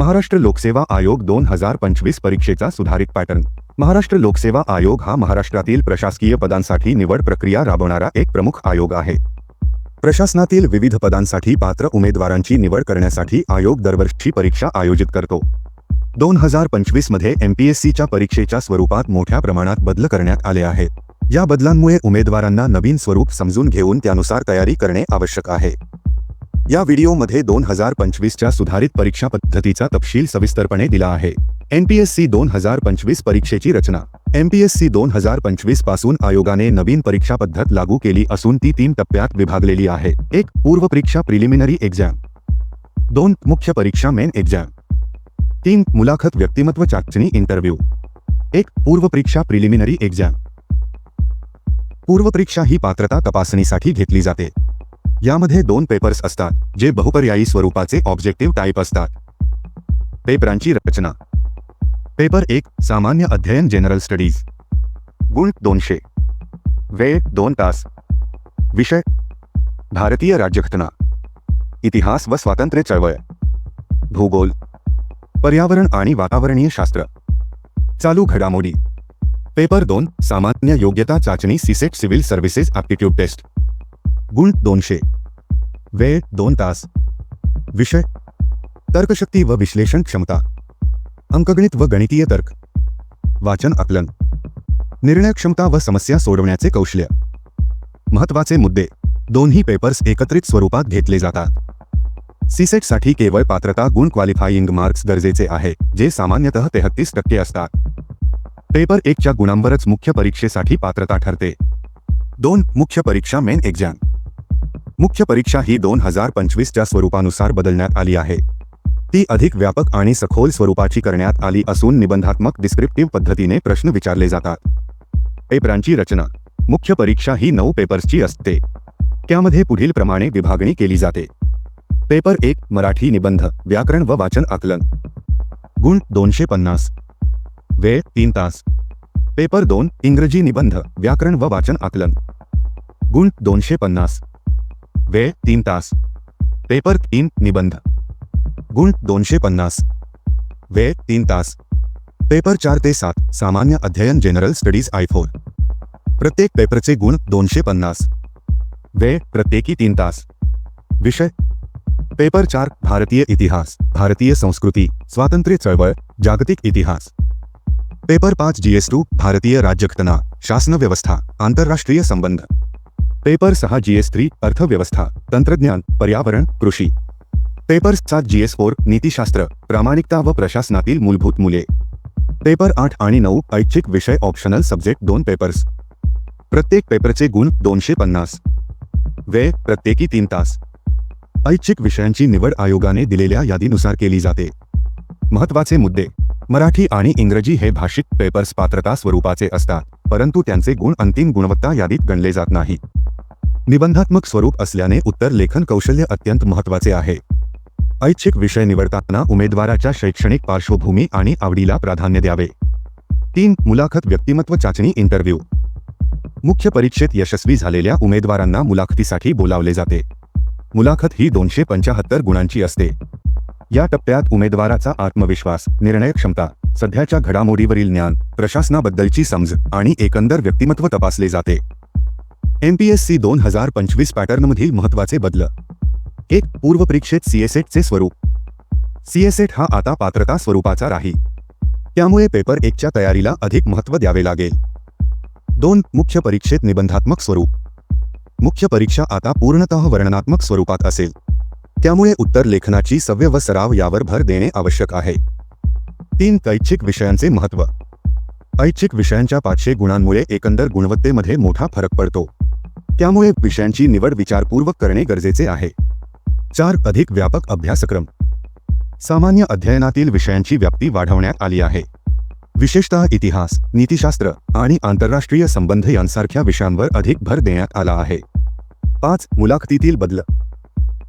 महाराष्ट्र लोकसेवा आयोग 2025 परीक्षेचा सुधारित पॅटर्न. महाराष्ट्र लोकसेवा आयोग हा महाराष्ट्रातील प्रशासकीय पदांसाठी निवड प्रक्रिया राबवणारा एक प्रमुख आयोग आहे. प्रशासनातील विविध पदांसाठी पात्र उमेदवारांची निवड करण्यासाठी आयोग दरवर्षी परीक्षा आयोजित करतो. 2025 मध्ये MPSCच्या परीक्षेच्या स्वरूपात मोठ्या प्रमाणात बदल करण्यात आले आहेत. या बदलांमुळे उमेदवारांना नवीन स्वरूप समजून घेऊन त्यानुसार तयारी करणे आवश्यक आहे. या व्हिडिओमध्ये 2025च्या सुधारित परीक्षा पद्धतीचा तपशील सविस्तरपणे दिला आहे. MPSC 2025 परीक्षेची रचना. MPSC 2025 पासून आयोगाने नवीन परीक्षा पद्धत लागू केली असून ती 3 टप्प्यात विभागलेली आहे. 1. पूर्व परीक्षा प्रिलिमिनरी एक्झाम. 2. मुख्य परीक्षा मेन एक्झाम. 3. मुलाखत व्यक्तिमत्व चाचणी इंटरव्ह्यू. 1. पूर्व परीक्षा प्रिलिमिनरी एक्झाम. पूर्व परीक्षा ही पात्रता तपासणीसाठी घेतली जाते. यामध्ये 2 पेपर्स असतात, जे बहुपर्यायी स्वरूपाचे ऑब्जेक्टिव्ह टाईप असतात. पेपरांची रचना. पेपर 1. सामान्य अध्ययन जनरल स्टडीज. गुण 200. वेळ 2 तास. विषय भारतीय राज्यघटना, इतिहास व स्वातंत्र्य चळवळ, भूगोल, पर्यावरण आणि वातावरणीय शास्त्र. चालू घडामोडी. पेपर 2. सामान्य योग्यता चाचणी CSAT civil services aptitude test. गुण 200. वेळ 2 तास. विषय तर्कशक्ती व विश्लेषण क्षमता, अंकगणित व गणितीय तर्क, वाचन आकलन, निर्णय क्षमता व समस्या सोडवण्याचे कौशल्य. महत्त्वाचे मुद्दे. दोन्ही पेपर्स एकत्रित स्वरूपात घेतले जातात. सीसेटसाठी केवळ पात्रता गुण क्वालिफाईंग मार्क्स गरजेचे आहे, जे सामान्यतः 33% असतात. पेपर 1च्या गुणांवरच मुख्य परीक्षेसाठी पात्रता ठरते. 2. मुख्य परीक्षा मेन एक्झाम. मुख्य परीक्षा ही 2025च्या स्वरूपानुसार बदलण्यात आली आहे. ती अधिक व्यापक आणि सखोल स्वरूपाची करण्यात आली असून निबंधात्मक डिस्क्रिप्टिव्ह पद्धतीने प्रश्न विचारले जातात. पेपरांची रचना. मुख्य परीक्षा ही 9 पेपर्सची असते. त्यामध्ये पुढील प्रमाणे विभागणी केली जाते. पेपर 1. मराठी निबंध, व्याकरण व वाचन आकलन. गुण 250. वेळ 3 तास. पेपर 2. इंग्रजी निबंध, व्याकरण व वाचन आकलन. गुण 250. वेळ 3 तास. पेपर 3. निबंध. गुण 250. वेळ 3 तास. पेपर 4 ते 7. सामान्य अध्ययन जनरल स्टडीज I4. प्रत्येक पेपरचे गुण 250. वेळ प्रत्येकी 3 तास. विषय पेपर 4. भारतीय इतिहास, भारतीय संस्कृती, स्वातंत्र्य चळवळ, जागतिक इतिहास. पेपर 5. GS2 भारतीय राज्यघटना, शासन व्यवस्था, आंतरराष्ट्रीय संबंध. पेपर 6. GS3 अर्थव्यवस्था, तंत्रज्ञान, पर्यावरण, कृषी. पेपर 7. GS4 नीतिशास्त्र, प्रामाणिकता व प्रशासनातील मूलभूत मूल्ये. पेपर 8 आणि 9 ऐच्छिक विषय ऑप्शनल सब्जेक्ट 2 पेपर्स. प्रत्येक पेपरचे गुण 250. वेळ प्रत्येकी 3 तास. ऐच्छिक विषयांची निवड आयोगाने दिलेल्या यादीनुसार केली जाते. महत्त्वाचे मुद्दे. मराठी आणि इंग्रजी हे भाषिक पेपर्स पात्रता स्वरूपाचे असतात, परंतु त्यांचे गुण अंतिम गुणवत्ता यादीत गणले जात नाही. निबंधात्मक स्वरूप असल्याने उत्तर लेखन कौशल्य अत्यंत महत्त्वाचे आहे. ऐच्छिक विषय निवडताना उमेदवाराच्या शैक्षणिक पार्श्वभूमी आणि आवडीला प्राधान्य द्यावे. 3. मुलाखत व्यक्तिमत्व चाचणी इंटरव्ह्यू. मुख्य परीक्षेत यशस्वी झालेल्या उमेदवारांना मुलाखतीसाठी बोलावले जाते. मुलाखत ही 275 गुणांची असते. या टप्प्यात उमेदवाराचा आत्मविश्वास, निर्णय क्षमता, सध्याच्या घडामोडीवरील ज्ञान, प्रशासनाबद्दलची समज आणि एकंदर व्यक्तिमत्व तपासले जाते. MPSC 2025 पॅटर्नमधील महत्त्वाचे बदल. 1. पूर्व परीक्षेत CSETचे स्वरूप. CSET हा आता पात्रता स्वरूपाचा राहील. त्यामुळे पेपर 1च्या तयारीला अधिक महत्त्व द्यावे लागेल. 2. मुख्य परीक्षेत निबंधात्मक स्वरूप. मुख्य परीक्षा आता पूर्णतः वर्णनात्मक स्वरूपात असेल. त्यामुळे उत्तर लेखनाची सवय व सराव यावर भर देणे आवश्यक आहे. 3. ऐच्छिक विषयांचे महत्त्व. ऐच्छिक विषयांच्या 500 गुणांमुळे एकंदर गुणवत्तेमध्ये मोठा फरक पडतो. त्यामुळे विषयांची निवड विचारपूर्वक करणे गरजेचे आहे. 4. अधिक व्यापक अभ्यासक्रम. सामान्य अध्ययनातील विषयांची व्याप्ती वाढवण्यात आली आहे. विशेषतः इतिहास, नीतिशास्त्र आणि आंतरराष्ट्रीय संबंध यांसारख्या विषयांवर अधिक भर देण्यात आला आहे. 5. मुलाखतीतील बदल.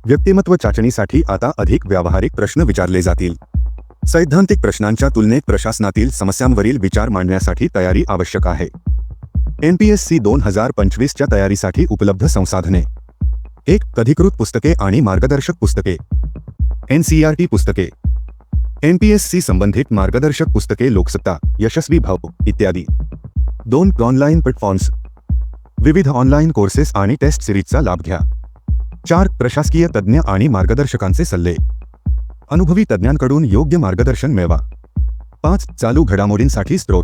व्यक्तिमत्व चाचणीसाठी आता अधिक व्यावहारिक प्रश्न विचारले जातील. सैद्धांतिक प्रश्नांच्या तुलनेत प्रशासनातील समस्यांवरील विचार मांडण्यासाठी तयारी आवश्यक आहे. MPSC 2025च्या तयारीसाठी उपलब्ध संसाधने. 1. अधिकृत पुस्तके आणि मार्गदर्शक पुस्तके. NCERT पुस्तके. NPSC संबंधित मार्गदर्शक पुस्तके, लोकसत्ता, यशस्वी भाव इत्यादी. 2 ऑनलाईन प्लॅटफॉर्म्स, विविध ऑनलाईन कोर्सेस आणि टेस्ट सिरीजचा लाभ घ्या. 4 प्रशासकीय तज्ज्ञ आणि मार्गदर्शकांचे सल्ले, अनुभवी तज्ज्ञांकडून योग्य मार्गदर्शन मिळवा. 5 चालू घडामोडींसाठी स्रोत,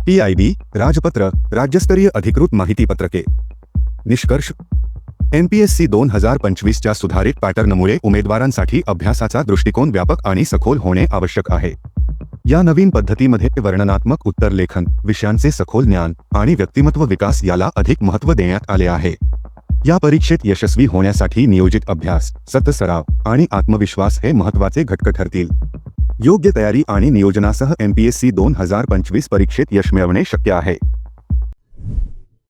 PIB, राजपत्र, राज्यस्तरीय अधिकृत माहितीपत्रके. निष्कर्ष, NPSC 2025 च्या सुधारित पॅटर्नमुळे उमेदवारांसाठी अभ्यासाचा दृष्टिकोन व्यापक आणि सखोल होणे आवश्यक आहे. या नवीन पद्धतीमध्ये वर्णनात्मक उत्तरलेखन, विषयांचे सखोल ज्ञान आणि व्यक्तिमत्व विकास याला अधिक महत्त्व देण्यात आले आहे. या परीक्षेत यशस्वी होण्यासाठी नियोजित अभ्यास, सतत सराव आणि आत्मविश्वास हे महत्त्वाचे घटक ठरतील. योग्य तयारी आणि नियोजनासह NPSC 2025 परीक्षेत यश मिळवणे शक्य आहे.